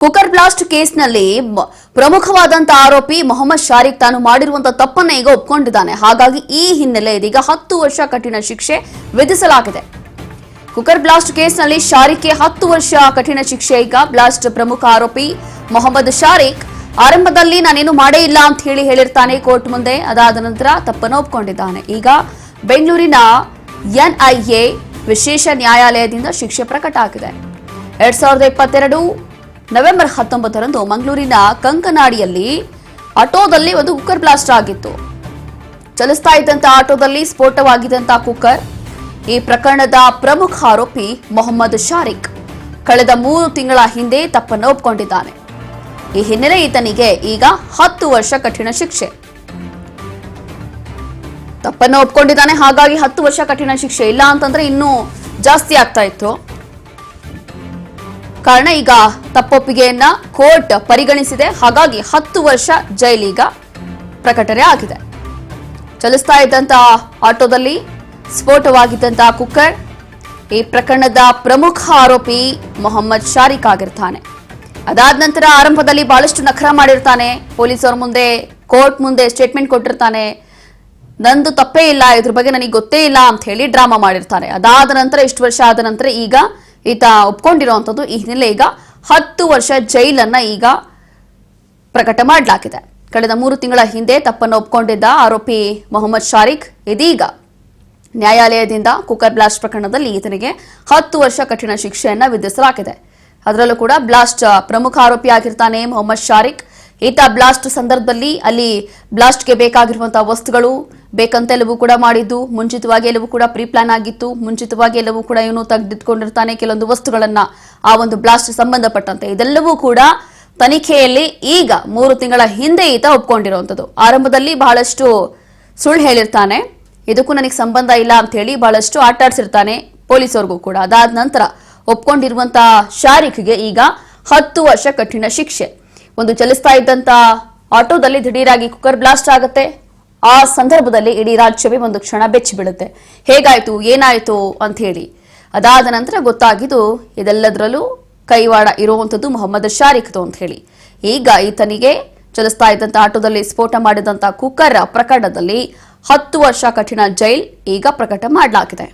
Cooker blast ಕೇಸ್ನಲ್ಲಿ ಪ್ರಮುಖವಾದಂತ ಆರೋಪಿ ಮೊಹಮ್ಮದ್ ಶಾರಿಕ್ ತಾನು ಮಾಡಿರುವಂತಹ ತಪ್ಪನ್ನ ಈಗ ಒಪ್ಪಿಕೊಂಡಿದ್ದಾನೆ. ಹಾಗಾಗಿ ಈ ಹಿನ್ನೆಲೆ ಇದೀಗ 10 ವರ್ಷ ಕಠಿಣ ಶಿಕ್ಷೆ ವಿಧಿಸಲಾಗಿದೆ. ಕುಕ್ಕರ್ ಬ್ಲಾಸ್ಟ್ ಕೇಸ್ನಲ್ಲಿ ಶಾರಿಕ್ಗೆ 10 ವರ್ಷ ಕಠಿಣ ಶಿಕ್ಷೆ. ಈಗ ಬ್ಲಾಸ್ಟ್ ಪ್ರಮುಖ ಆರೋಪಿ ಮೊಹಮ್ಮದ್ ಶಾರಿಕ್ ಆರಂಭದಲ್ಲಿ ನಾನೇನು ಮಾಡೇ ಇಲ್ಲ ಅಂತ ಹೇಳಿರ್ತಾನೆ ಕೋರ್ಟ್ ಮುಂದೆ. ಅದಾದ ನಂತರ ತಪ್ಪನ್ನು ಒಪ್ಪಿಕೊಂಡಿದ್ದಾನೆ. ಈಗ ಬೆಂಗಳೂರಿನ ಎನ್ಐಎ ವಿಶೇಷ ನ್ಯಾಯಾಲಯದಿಂದ ಶಿಕ್ಷೆ ಪ್ರಕಟ ಆಗಿದೆ. 2022 ನವೆಂಬರ್ 19ರಂದು ಮಂಗಳೂರಿನ ಕಂಕನಾಡಿಯಲ್ಲಿ ಆಟೋದಲ್ಲಿ ಒಂದು ಕುಕ್ಕರ್ ಬ್ಲಾಸ್ಟ್ ಆಗಿತ್ತು. ಚಲಿಸ್ತಾ ಇದ್ದಂತ ಆಟೋದಲ್ಲಿ ಸ್ಫೋಟವಾಗಿದ್ದಂತ ಕುಕ್ಕರ್. ಈ ಪ್ರಕರಣದ ಪ್ರಮುಖ ಆರೋಪಿ ಮೊಹಮ್ಮದ್ ಶಾರಿಕ್ ಕಳೆದ 3 ತಿಂಗಳ ಹಿಂದೆ ತಪ್ಪನ್ನು ಒಪ್ಪಿಕೊಂಡಿದ್ದಾನೆ. ಈ ಹಿನ್ನೆಲೆ ಈತನಿಗೆ ಈಗ 10 ವರ್ಷ ಕಠಿಣ ಶಿಕ್ಷೆ. ತಪ್ಪನ್ನು ಒಪ್ಪಿಕೊಂಡಿದ್ದಾನೆ, ಹಾಗಾಗಿ 10 ವರ್ಷ ಕಠಿಣ ಶಿಕ್ಷೆ. ಇಲ್ಲ ಅಂತಂದ್ರೆ ಇನ್ನೂ ಜಾಸ್ತಿ ಆಗ್ತಾ ಇತ್ತು. ಕಾರಣ ಈಗ ತಪ್ಪೊಪ್ಪಿಗೆಯನ್ನ ಕೋರ್ಟ್ ಪರಿಗಣಿಸಿದೆ. ಹಾಗಾಗಿ 10 ವರ್ಷ ಜೈಲೀಗ ಪ್ರಕಟಣೆ ಆಗಿದೆ. ಚಲಿಸ್ತಾ ಇದ್ದಂತ ಆಟೋದಲ್ಲಿ ಸ್ಫೋಟವಾಗಿದ್ದಂತಹ ಕುಕ್ಕರ್. ಈ ಪ್ರಕರಣದ ಪ್ರಮುಖ ಆರೋಪಿ ಮೊಹಮ್ಮದ್ ಶಾರಿಕ್ ಆಗಿರ್ತಾನೆ. ಅದಾದ ನಂತರ ಆರಂಭದಲ್ಲಿ ಬಹಳಷ್ಟು ನಖರ ಮಾಡಿರ್ತಾನೆ. ಪೊಲೀಸರ ಮುಂದೆ, ಕೋರ್ಟ್ ಮುಂದೆ ಸ್ಟೇಟ್ಮೆಂಟ್ ಕೊಟ್ಟಿರ್ತಾನೆ. ನಂದು ತಪ್ಪೇ ಇಲ್ಲ, ಇದ್ರ ಬಗ್ಗೆ ನನಗೆ ಗೊತ್ತೇ ಇಲ್ಲ ಅಂತ ಹೇಳಿ ಡ್ರಾಮಾ ಮಾಡಿರ್ತಾನೆ. ಅದಾದ ನಂತರ ಇಷ್ಟು ವರ್ಷ ಆದ ನಂತರ ಈಗ ಈತ ಒಪ್ಕೊಂಡಿರುವಂತದ್ದು. ಈ ಹಿನ್ನೆಲೆ ಈಗ 10 ವರ್ಷ ಜೈಲನ್ನ ಈಗ ಪ್ರಕಟ ಮಾಡಲಾಗಿದೆ. ಕಳೆದ 3 ತಿಂಗಳ ಹಿಂದೆ ತಪ್ಪನ್ನು ಒಪ್ಕೊಂಡಿದ್ದ ಆರೋಪಿ ಮೊಹಮ್ಮದ್ ಶಾರಿಕ್ ಇದೀಗ ನ್ಯಾಯಾಲಯದಿಂದ ಕುಕ್ಕರ್ ಬ್ಲಾಸ್ಟ್ ಪ್ರಕರಣದಲ್ಲಿ ಈತನಿಗೆ 10 ವರ್ಷ ಕಠಿಣ ಶಿಕ್ಷೆಯನ್ನ ವಿಧಿಸಲಾಗಿದೆ. ಅದರಲ್ಲೂ ಕೂಡ ಬ್ಲಾಸ್ಟ್ ಪ್ರಮುಖ ಆರೋಪಿ ಆಗಿರ್ತಾನೆ ಮೊಹಮ್ಮದ್ ಶಾರಿಕ್. ಈತ ಬ್ಲಾಸ್ಟ್ ಸಂದರ್ಭದಲ್ಲಿ ಅಲ್ಲಿ ಬ್ಲಾಸ್ಟ್ಗೆ ಬೇಕಾಗಿರುವಂತಹ ವಸ್ತುಗಳು ಬೇಕಂತ ಎಲ್ಲವೂ ಕೂಡ ಮಾಡಿದ್ದು, ಮುಂಚಿತವಾಗಿ ಎಲ್ಲವೂ ಕೂಡ ಪ್ರೀ ಪ್ಲಾನ್ ಆಗಿತ್ತು. ಮುಂಚಿತವಾಗಿ ಎಲ್ಲವೂ ಕೂಡ ಇವನು ತೆಗೆದಿಟ್ಕೊಂಡಿರ್ತಾನೆ ಕೆಲವೊಂದು ವಸ್ತುಗಳನ್ನ ಆ ಒಂದು ಬ್ಲಾಸ್ಟ್ ಸಂಬಂಧಪಟ್ಟಂತೆ. ಇದೆಲ್ಲವೂ ಕೂಡ ತನಿಖೆಯಲ್ಲಿ ಈಗ 3 ತಿಂಗಳ ಹಿಂದೆ ಈತ ಒಪ್ಕೊಂಡಿರುವಂತದ್ದು. ಆರಂಭದಲ್ಲಿ ಬಹಳಷ್ಟು ಸುಳ್ಳು ಹೇಳಿರ್ತಾನೆ, ಇದಕ್ಕೂ ನನಗೆ ಸಂಬಂಧ ಇಲ್ಲ ಅಂತ ಹೇಳಿ ಬಹಳಷ್ಟು ಆಟಾಡ್ಸಿರ್ತಾನೆ ಪೊಲೀಸರಿಗೂ ಕೂಡ. ಅದಾದ ನಂತರ ಒಪ್ಕೊಂಡಿರುವಂತಹ ಶಾರಿಕ್ಗೆ ಈಗ 10 ವರ್ಷ ಕಠಿಣ ಶಿಕ್ಷೆ. ಒಂದು ಚಲಿಸ್ತಾ ಇದ್ದಂತ ಆಟೋದಲ್ಲಿ ದಿಢೀರಾಗಿ ಕುಕ್ಕರ್ ಬ್ಲಾಸ್ಟ್ ಆಗುತ್ತೆ. ಆ ಸಂದರ್ಭದಲ್ಲಿ ಇಡೀ ರಾಜ್ಯವೇ ಒಂದು ಕ್ಷಣ ಬೆಚ್ಚಿ ಬೀಳುತ್ತೆ. ಹೇಗಾಯ್ತು, ಏನಾಯ್ತು ಅಂತ ಹೇಳಿ. ಅದಾದ ನಂತರ ಗೊತ್ತಾಗಿದ್ದು ಇದೆಲ್ಲದರಲ್ಲೂ ಕೈವಾಡ ಇರುವಂತದ್ದು ಮೊಹಮ್ಮದ್ ಶಾರಿಕ್ದು ಅಂತ ಹೇಳಿ. ಈಗ ಈತನಿಗೆ ಚಲಿಸ್ತಾ ಇದ್ದಂತ ಆಟೋದಲ್ಲಿ ಸ್ಫೋಟ ಮಾಡಿದಂತ ಕುಕ್ಕರ್ ಪ್ರಕರಣದಲ್ಲಿ 10 ವರ್ಷ ಕಠಿಣ ಜೈಲ್ ಈಗ ಪ್ರಕಟ ಮಾಡಲಾಗಿದೆ.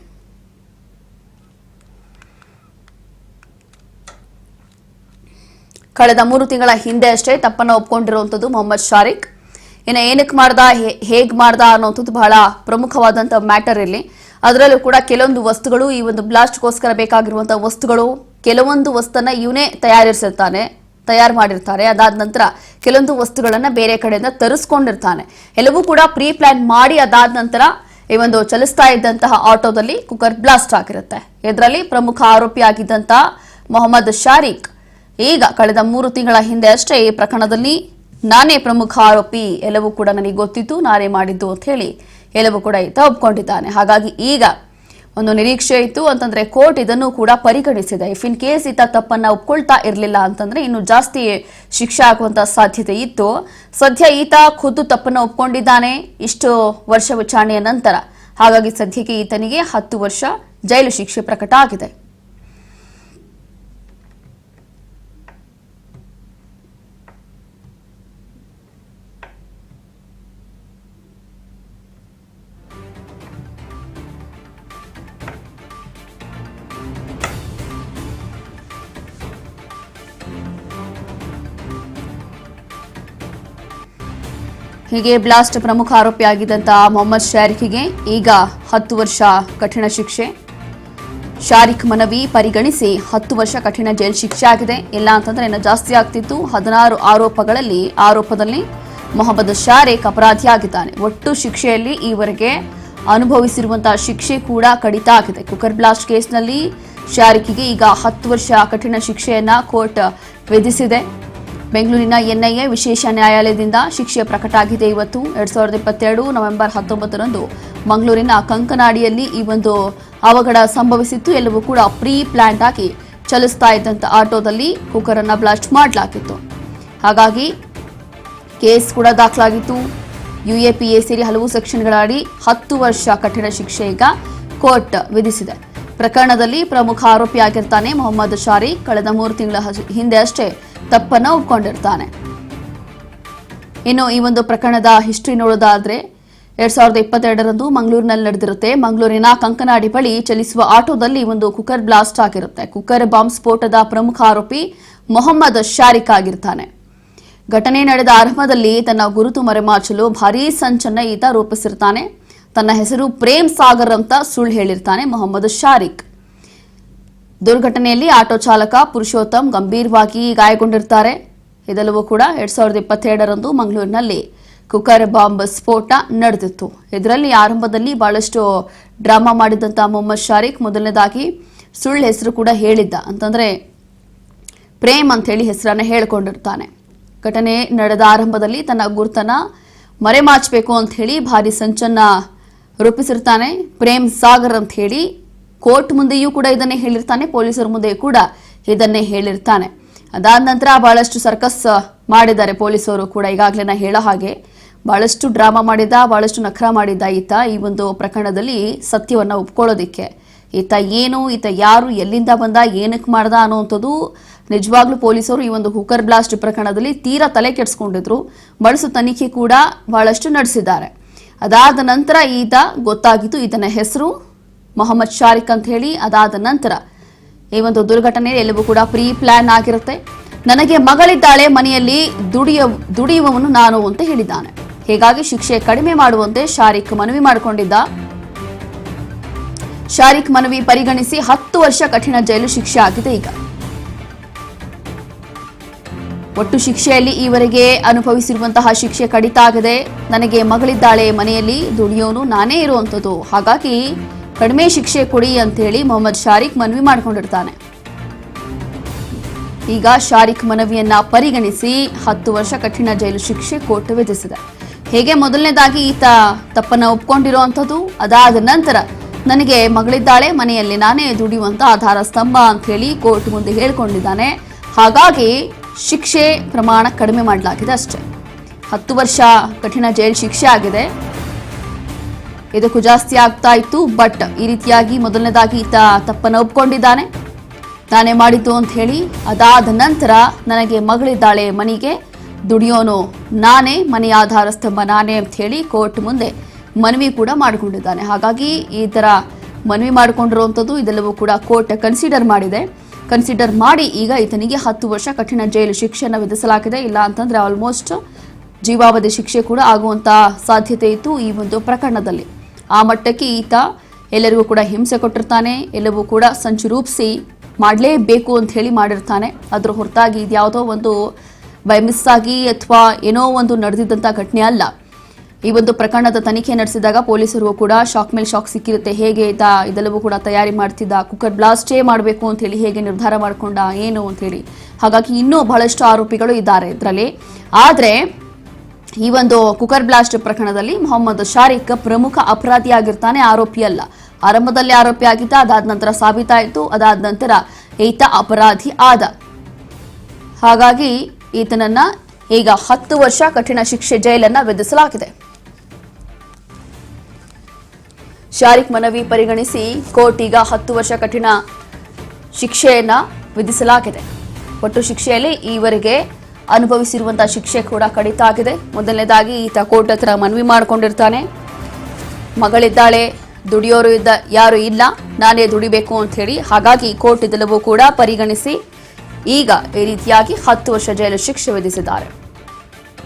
ಕಳೆದ 3 ತಿಂಗಳ ಹಿಂದೆ ಅಷ್ಟೇ ತಪ್ಪನ್ನು ಒಪ್ಕೊಂಡಿರುವಂತದ್ದು ಮೊಹಮ್ಮದ್ ಶಾರಿಕ್. ಇನ್ನು ಏನಕ್ಕೆ ಮಾಡ್ದ, ಹೇಗ್ ಮಾಡ್ದ ಅನ್ನೋಂಥದ್ದು ಬಹಳ ಪ್ರಮುಖವಾದಂತ ಮ್ಯಾಟರ್ ಇಲ್ಲಿ. ಅದರಲ್ಲೂ ಕೂಡ ಕೆಲವೊಂದು ವಸ್ತುಗಳು, ಈ ಒಂದು ಬ್ಲಾಸ್ಟ್ಗೋಸ್ಕರ ಬೇಕಾಗಿರುವಂತಹ ವಸ್ತುಗಳು, ಕೆಲವೊಂದು ವಸ್ತುನ ಇವನೇ ತಯಾರು ಮಾಡಿರ್ತಾರೆ. ಅದಾದ ನಂತರ ಕೆಲವೊಂದು ವಸ್ತುಗಳನ್ನ ಬೇರೆ ಕಡೆಯಿಂದ ತರಿಸ್ಕೊಂಡಿರ್ತಾನೆ. ಎಲ್ಲವೂ ಕೂಡ ಪ್ರೀ ಪ್ಲಾನ್ ಮಾಡಿ ಅದಾದ ನಂತರ ಈ ಒಂದು ಚಲಿಸ್ತಾ ಇದ್ದಂತಹ ಆಟೋದಲ್ಲಿ ಕುಕ್ಕರ್ ಬ್ಲಾಸ್ಟ್ ಆಗಿರುತ್ತೆ. ಇದರಲ್ಲಿ ಪ್ರಮುಖ ಆರೋಪಿ ಆಗಿದ್ದಂತಹ ಮೊಹಮ್ಮದ್ ಶಾರಿಕ್ ಈಗ ಕಳೆದ 3 ತಿಂಗಳ ಹಿಂದೆ ಅಷ್ಟೇ ಈ ಪ್ರಕರಣದಲ್ಲಿ ನಾನೇ ಪ್ರಮುಖ ಆರೋಪಿ, ಎಲ್ಲವೂ ಕೂಡ ನನಗೆ ಗೊತ್ತಿತ್ತು, ನಾನೇ ಮಾಡಿದ್ದು ಅಂತ ಹೇಳಿ ಎಲ್ಲವೂ ಕೂಡ ಈತ ಒಪ್ಕೊಂಡಿದ್ದಾನೆ. ಹಾಗಾಗಿ ಈಗ ಒಂದು ನಿರೀಕ್ಷೆ ಇತ್ತು ಅಂತಂದ್ರೆ ಕೋರ್ಟ್ ಇದನ್ನು ಕೂಡ ಪರಿಗಣಿಸಿದೆ. ಇಫ್ ಇನ್ ಕೇಸ್ ಈತ ತಪ್ಪನ್ನ ಒಪ್ಕೊಳ್ತಾ ಇರಲಿಲ್ಲ ಅಂತಂದ್ರೆ ಇನ್ನು ಜಾಸ್ತಿ ಶಿಕ್ಷೆ ಆಗುವಂತ ಸಾಧ್ಯತೆ ಇತ್ತು. ಸದ್ಯ ಈತ ಖುದ್ದು ತಪ್ಪನ್ನ ಒಪ್ಕೊಂಡಿದ್ದಾನೆ ಇಷ್ಟು ವರ್ಷ ವಿಚಾರಣೆಯ ನಂತರ. ಹಾಗಾಗಿ ಸದ್ಯಕ್ಕೆ ಈತನಿಗೆ 10 ವರ್ಷ ಜೈಲು ಶಿಕ್ಷೆ ಪ್ರಕಟ ಆಗಿದೆ. ಹೀಗೆ ಬ್ಲಾಸ್ಟ್ ಪ್ರಮುಖ ಆರೋಪಿ ಆಗಿದ್ದಂತಹ ಮೊಹಮ್ಮದ್ ಶಾರಿಕ್ಗೆ ಈಗ 10 ವರ್ಷ ಕಠಿಣ ಶಿಕ್ಷೆ. ಶಾರಿಕ್ ಮನವಿ ಪರಿಗಣಿಸಿ 10 ವರ್ಷ ಕಠಿಣ ಜೈಲು ಶಿಕ್ಷೆ ಆಗಿದೆ. ಇಲ್ಲ ಅಂತಂದ್ರೆ ಇನ್ನು ಜಾಸ್ತಿ ಆಗ್ತಿತ್ತು. 16 ಆರೋಪದಲ್ಲಿ ಮೊಹಮ್ಮದ್ ಶಾರಿಕ್ ಅಪರಾಧಿಯಾಗಿದ್ದಾನೆ. ಒಟ್ಟು ಶಿಕ್ಷೆಯಲ್ಲಿ ಈವರೆಗೆ ಅನುಭವಿಸಿರುವಂತಹ ಶಿಕ್ಷೆ ಕೂಡ ಕಡಿತ ಆಗಿದೆ. ಕುಕ್ಕರ್ ಬ್ಲಾಸ್ಟ್ ಕೇಸ್ನಲ್ಲಿ ಶಾರಿಕ್ಗೆ ಈಗ 10 ವರ್ಷ ಕಠಿಣ ಶಿಕ್ಷೆಯನ್ನ ಕೋರ್ಟ್ ವಿಧಿಸಿದೆ. ಬೆಂಗಳೂರಿನ ಎನ್ಐಎ ವಿಶೇಷ ನ್ಯಾಯಾಲಯದಿಂದ ಶಿಕ್ಷೆ ಪ್ರಕಟ ಆಗಿದೆ. ಇವತ್ತು 2022 ನವೆಂಬರ್ 19ರಂದು ಮಂಗಳೂರಿನ ಕಂಕನಾಡಿಯಲ್ಲಿ ಈ ಒಂದು ಅವಘಡ ಸಂಭವಿಸಿತ್ತು. ಎಲ್ಲವೂ ಕೂಡ ಪ್ರೀ ಪ್ಲಾನ್ಡ್ ಆಗಿ ಚಲಿಸ್ತಾ ಇದ್ದಂತ ಆಟೋದಲ್ಲಿ ಕುಕ್ಕರ್ ಅನ್ನ ಬ್ಲಾಸ್ಟ್ ಮಾಡಲಾಗಿತ್ತು. ಹಾಗಾಗಿ ಕೇಸ್ ಕೂಡ ದಾಖಲಾಗಿತ್ತು. UAPA ಸೇರಿ ಹಲವು ಸೆಕ್ಷನ್ಗಳಡಿ 10 ವರ್ಷ ಕಠಿಣ ಶಿಕ್ಷೆ ಈಗ ಕೋರ್ಟ್ ವಿಧಿಸಿದೆ. ಪ್ರಕರಣದಲ್ಲಿ ಪ್ರಮುಖ ಆರೋಪಿಯಾಗಿರ್ತಾನೆ ಮೊಹಮ್ಮದ್ ಶಾರಿಕ್. ಕಳೆದ 3 ತಿಂಗಳ ಹಿಂದೆ ಅಷ್ಟೇ ತಪ್ಪನ್ನ ಒಪ್ಕೊಂಡಿರ್ತಾನೆ. ಇನ್ನು ಈ ಒಂದು ಪ್ರಕರಣದ ಹಿಸ್ಟ್ರಿ ನೋಡೋದಾದ್ರೆ 2022ರಂದು ಮಂಗಳೂರಿನಲ್ಲಿ ನಡೆದಿರುತ್ತೆ. ಮಂಗಳೂರಿನ ಕಂಕನಾಡಿ ಬಳಿ ಚಲಿಸುವ ಆಟೋದಲ್ಲಿ ಒಂದು ಕುಕ್ಕರ್ ಬ್ಲಾಸ್ಟ್ ಆಗಿರುತ್ತೆ. ಕುಕ್ಕರ್ ಬಾಂಬ್ ಸ್ಫೋಟದ ಪ್ರಮುಖ ಆರೋಪಿ ಮೊಹಮ್ಮದ್ ಶಾರಿಕ್ ಆಗಿರ್ತಾನೆ. ಘಟನೆ ನಡೆದ ಆರಂಭದಲ್ಲಿ ತನ್ನ ಗುರುತು ಮರೆಮಾಚಲು ಭಾರೀ ಸಂಚನ್ನ ಈತ ರೂಪಿಸಿರ್ತಾನೆ. ತನ್ನ ಹೆಸರು ಪ್ರೇಮ್ ಸಾಗರ್ ಅಂತ ಸುಳ್ಳು ಹೇಳಿರ್ತಾನೆ ಮೊಹಮ್ಮದ್ ಶಾರಿಕ್. ದುರ್ಘಟನೆಯಲ್ಲಿ ಆಟೋ ಚಾಲಕ ಪುರುಷೋತ್ತಮ್ ಗಂಭೀರವಾಗಿ ಗಾಯಗೊಂಡಿರ್ತಾರೆ. ಇದೆಲ್ಲವೂ ಕೂಡ 2022ರಂದು ಮಂಗಳೂರಿನಲ್ಲಿ ಕುಕ್ಕರ್ ಬಾಂಬ್ ಸ್ಫೋಟ ನಡೆದಿತ್ತು. ಇದರಲ್ಲಿ ಆರಂಭದಲ್ಲಿ ಬಹಳಷ್ಟು ಡ್ರಾಮಾ ಮಾಡಿದಂತ ಮೊಹಮ್ಮದ್ ಶಾರಿಕ್ ಮೊದಲನೇದಾಗಿ ಸುಳ್ಳು ಹೆಸರು ಕೂಡ ಹೇಳಿದ್ದ. ಅಂತಂದ್ರೆ ಪ್ರೇಮ್ ಅಂತ ಹೇಳಿ ಹೆಸರನ್ನ ಹೇಳಿಕೊಂಡಿರ್ತಾನೆ. ಘಟನೆ ನಡೆದ ಆರಂಭದಲ್ಲಿ ತನ್ನ ಗುರುತನ್ನ ಮರೆಮಾಚಬೇಕು ಅಂತ ಹೇಳಿ ಭಾರಿ ಸಂಚನ್ನ ರೂಪಿಸಿರ್ತಾನೆ. ಪ್ರೇಮ್ ಸಾಗರ್ ಅಂತ ಹೇಳಿ ಕೋರ್ಟ್ ಮುಂದೆಯೂ ಕೂಡ ಇದನ್ನೇ ಹೇಳಿರ್ತಾನೆ, ಪೊಲೀಸರ ಮುಂದೆ ಕೂಡ ಇದನ್ನೇ ಹೇಳಿರ್ತಾನೆ. ಅದಾದ ನಂತರ ಬಹಳಷ್ಟು ಸರ್ಕಸ್ ಮಾಡಿದ್ದಾರೆ ಪೊಲೀಸರು ಕೂಡ. ಈಗಾಗಲೇ ನಾ ಹೇಳೋ ಹಾಗೆ ಬಹಳಷ್ಟು ಡ್ರಾಮಾ ಮಾಡಿದ್ದ, ಬಹಳಷ್ಟು ನಖರ ಮಾಡಿದ್ದ ಈತ ಈ ಒಂದು ಪ್ರಕರಣದಲ್ಲಿ ಸತ್ಯವನ್ನ ಒಪ್ಕೊಳ್ಳೋದಿಕ್ಕೆ. ಈತ ಏನು, ಈತ ಯಾರು, ಎಲ್ಲಿಂದ ಬಂದ, ಏನಕ್ಕೆ ಮಾಡ್ದ ಅನ್ನೋವಂಥದ್ದು ನಿಜವಾಗ್ಲೂ ಪೊಲೀಸರು ಈ ಒಂದು ಕುಕ್ಕರ್ ಬ್ಲಾಸ್ಟ್ ಪ್ರಕರಣದಲ್ಲಿ ತೀರಾ ತಲೆ ಕೆಡಿಸ್ಕೊಂಡಿದ್ರು. ಬಳಿಸು ತನಿಖೆ ಕೂಡ ಬಹಳಷ್ಟು ನಡೆಸಿದ್ದಾರೆ. ಅದಾದ ನಂತರ ಈತ ಗೊತ್ತಾಗಿತ್ತು, ಈತನ ಹೆಸರು ಮೊಹಮ್ಮದ್ ಶಾರಿಕ್ ಅಂತ ಹೇಳಿ. ಅದಾದ ನಂತರ ಈ ಒಂದು ದುರ್ಘಟನೆ ಎಲ್ಲವೂ ಕೂಡ ಪ್ರೀ ಪ್ಲಾನ್ ಆಗಿರುತ್ತೆ. ನನಗೆ ಮಗಳಿದ್ದಾಳೆ, ಮನೆಯಲ್ಲಿ ದುಡಿಯುವವನು ನಾನು ಅಂತ ಹೇಳಿದ್ದಾನೆ. ಹೀಗಾಗಿ ಶಿಕ್ಷೆ ಕಡಿಮೆ ಮಾಡುವಂತೆ ಶಾರಿಕ್ ಮನವಿ ಮಾಡಿಕೊಂಡಿದ್ದ. ಶಾರಿಕ್ ಮನವಿ ಪರಿಗಣಿಸಿ 10 ವರ್ಷ ಕಠಿಣ ಜೈಲು ಶಿಕ್ಷೆ ಆಗಿದೆ. ಈಗ ಒಟ್ಟು ಶಿಕ್ಷೆಯಲ್ಲಿ ಈವರೆಗೆ ಅನುಭವಿಸಿರುವಂತಹ ಶಿಕ್ಷೆ ಕಡಿತ ಆಗಿದೆ. ನನಗೆ ಮಗಳಿದ್ದಾಳೆ, ಮನೆಯಲ್ಲಿ ದುಡಿಯೋನು ನಾನೇ ಇರುವಂಥದ್ದು, ಹಾಗಾಗಿ ಕಡಿಮೆ ಶಿಕ್ಷೆ ಕೊಡಿ ಅಂತ ಹೇಳಿ ಮೊಹಮ್ಮದ್ ಶಾರಿಕ್ ಮನವಿ ಮಾಡಿಕೊಂಡಿರ್ತಾನೆ. ಈಗ ಶಾರಿಕ್ ಮನವಿಯನ್ನ ಪರಿಗಣಿಸಿ 10 ವರ್ಷ ಕಠಿಣ ಜೈಲು ಶಿಕ್ಷೆ ಕೋರ್ಟ್ ವಿಧಿಸಿದೆ. ಹೇಗೆ ಮೊದಲನೇದಾಗಿ ಈತ ತಪ್ಪನ್ನ ಒಪ್ಕೊಂಡಿರುವಂಥದ್ದು, ಅದಾದ ನಂತರ ನನಗೆ ಮಗಳಿದ್ದಾಳೆ, ಮನೆಯಲ್ಲಿ ನಾನೇ ದುಡಿಯುವಂತ ಆಧಾರ ಸ್ತಂಭ ಅಂತ ಹೇಳಿ ಕೋರ್ಟ್ ಮುಂದೆ ಹೇಳ್ಕೊಂಡಿದ್ದಾನೆ. ಹಾಗಾಗಿ ಶಿಕ್ಷೆ ಪ್ರಮಾಣ ಕಡಿಮೆ ಮಾಡಲಾಗಿದೆ ಅಷ್ಟೇ. 10 ವರ್ಷ ಕಠಿಣ ಜೈಲು ಶಿಕ್ಷೆ ಆಗಿದೆ. ಇದಕ್ಕೂ ಜಾಸ್ತಿ ಆಗ್ತಾ ಇತ್ತು. ಬಟ್ ಈ ರೀತಿಯಾಗಿ ಮೊದಲನೇದಾಗಿ ಈತ ತಪ್ಪನ್ನ ಒಪ್ಕೊಂಡಿದ್ದಾನೆ, ನಾನೇ ಮಾಡಿದ್ದು ಅಂತ ಹೇಳಿ. ಅದಾದ ನಂತರ ನನಗೆ ಮಗಳಿದ್ದಾಳೆ, ಮನೆಗೆ ದುಡಿಯೋನು ನಾನೇ, ಮನೆಯ ಆಧಾರ ಸ್ತಂಭ ನಾನೇ ಅಂತ ಹೇಳಿ ಕೋರ್ಟ್ ಮುಂದೆ ಮನವಿ ಕೂಡ ಮಾಡಿಕೊಂಡಿದ್ದಾನೆ. ಹಾಗಾಗಿ ಈ ತರ ಮನವಿ ಮಾಡಿಕೊಂಡಿರುವಂಥದ್ದು ಇದೆಲ್ಲವೂ ಕೂಡ ಕೋರ್ಟ್ ಕನ್ಸಿಡರ್ ಮಾಡಿದೆ. ಕನ್ಸಿಡರ್ ಮಾಡಿ ಈಗ ಈತನಿಗೆ 10 ವರ್ಷ ಕಠಿಣ ಜೈಲು ಶಿಕ್ಷೆಯನ್ನು ವಿಧಿಸಲಾಗಿದೆ. ಇಲ್ಲ ಅಂತಂದ್ರೆ ಆಲ್ಮೋಸ್ಟ್ ಜೀವಾವಧಿ ಶಿಕ್ಷೆ ಕೂಡ ಆಗುವಂತ ಸಾಧ್ಯತೆ ಇತ್ತು ಈ ಒಂದು ಪ್ರಕರಣದಲ್ಲಿ. ಆ ಮಟ್ಟಕ್ಕೆ ಈತ ಎಲ್ಲರಿಗೂ ಕೂಡ ಹಿಂಸೆ ಕೊಟ್ಟಿರ್ತಾನೆ. ಎಲ್ಲವೂ ಕೂಡ ಸಂಚು ರೂಪಿಸಿ ಮಾಡಲೇಬೇಕು ಅಂತ ಹೇಳಿ ಮಾಡಿರ್ತಾನೆ. ಅದ್ರ ಹೊರತಾಗಿ ಇದ್ಯಾವುದೋ ಒಂದು ಬೈ ಮಿಸ್ ಆಗಿ ಅಥವಾ ಏನೋ ಒಂದು ನಡೆದಿದ್ದಂಥ ಘಟನೆ ಅಲ್ಲ. ಈ ಒಂದು ಪ್ರಕರಣದ ತನಿಖೆ ನಡೆಸಿದಾಗ ಪೊಲೀಸರಿಗೂ ಕೂಡ ಶಾಕ್ ಮೇಲೆ ಶಾಕ್ ಸಿಕ್ಕಿರುತ್ತೆ. ಹೇಗೆ ಈತ ಇದೆಲ್ಲವೂ ಕೂಡ ತಯಾರಿ ಮಾಡ್ತಿದ್ದ, ಕುಕ್ಕರ್ ಬ್ಲಾಸ್ಟೇ ಮಾಡಬೇಕು ಅಂತ ಹೇಳಿ ಹೇಗೆ ನಿರ್ಧಾರ ಮಾಡಿಕೊಂಡ ಏನು ಅಂತ ಹೇಳಿ. ಹಾಗಾಗಿ ಇನ್ನೂ ಬಹಳಷ್ಟು ಆರೋಪಿಗಳು ಇದ್ದಾರೆ ಇದರಲ್ಲಿ. ಆದರೆ ಈ ಒಂದು ಕುಕ್ಕರ್ ಬ್ಲಾಸ್ಟ್ ಪ್ರಕರಣದಲ್ಲಿ ಮೊಹಮ್ಮದ್ ಶಾರಿಕ್ ಪ್ರಮುಖ ಅಪರಾಧಿಯಾಗಿರ್ತಾನೆ, ಆರೋಪಿ ಅಲ್ಲ. ಆರಂಭದಲ್ಲಿ ಆರೋಪಿ ಆಗಿದ್ದ, ಅದಾದ ನಂತರ ಸಾಬೀತಾಯಿತು, ಅದಾದ ನಂತರ ಈತ ಅಪರಾಧಿ ಆದ. ಹಾಗಾಗಿ ಈತನನ್ನ ಈಗ 10 ವರ್ಷ ಕಠಿಣ ಶಿಕ್ಷೆ ಜೈಲನ್ನ ವಿಧಿಸಲಾಗಿದೆ. ಶಾರಿಕ್ ಮನವಿ ಪರಿಗಣಿಸಿ ಕೋರ್ಟ್ ಈಗ 10 ವರ್ಷ ಕಠಿಣ ಶಿಕ್ಷೆಯನ್ನ ವಿಧಿಸಲಾಗಿದೆ. ಒಟ್ಟು ಶಿಕ್ಷೆಯಲ್ಲಿ ಈವರೆಗೆ ಅನುಭವಿಸಿರುವಂತಹ ಶಿಕ್ಷೆ ಕೂಡ ಕಡಿತ ಆಗಿದೆ. ಮೊದಲನೇದಾಗಿ ಈತ ಕೋರ್ಟ್ ಹತ್ರ ಮನವಿ ಮಾಡಿಕೊಂಡಿರ್ತಾನೆ, ಮಗಳಿದ್ದಾಳೆ, ದುಡಿಯೋರು ಯಾರು ಇಲ್ಲ, ನಾನೇ ದುಡಿಬೇಕು ಅಂತ ಹೇಳಿ. ಹಾಗಾಗಿ ಕೋರ್ಟ್ ಇದೆಲ್ಲವೂ ಕೂಡ ಪರಿಗಣಿಸಿ ಈಗ ಈ ರೀತಿಯಾಗಿ 10 ವರ್ಷ ಜೈಲು ಶಿಕ್ಷೆ ವಿಧಿಸಿದ್ದಾರೆ.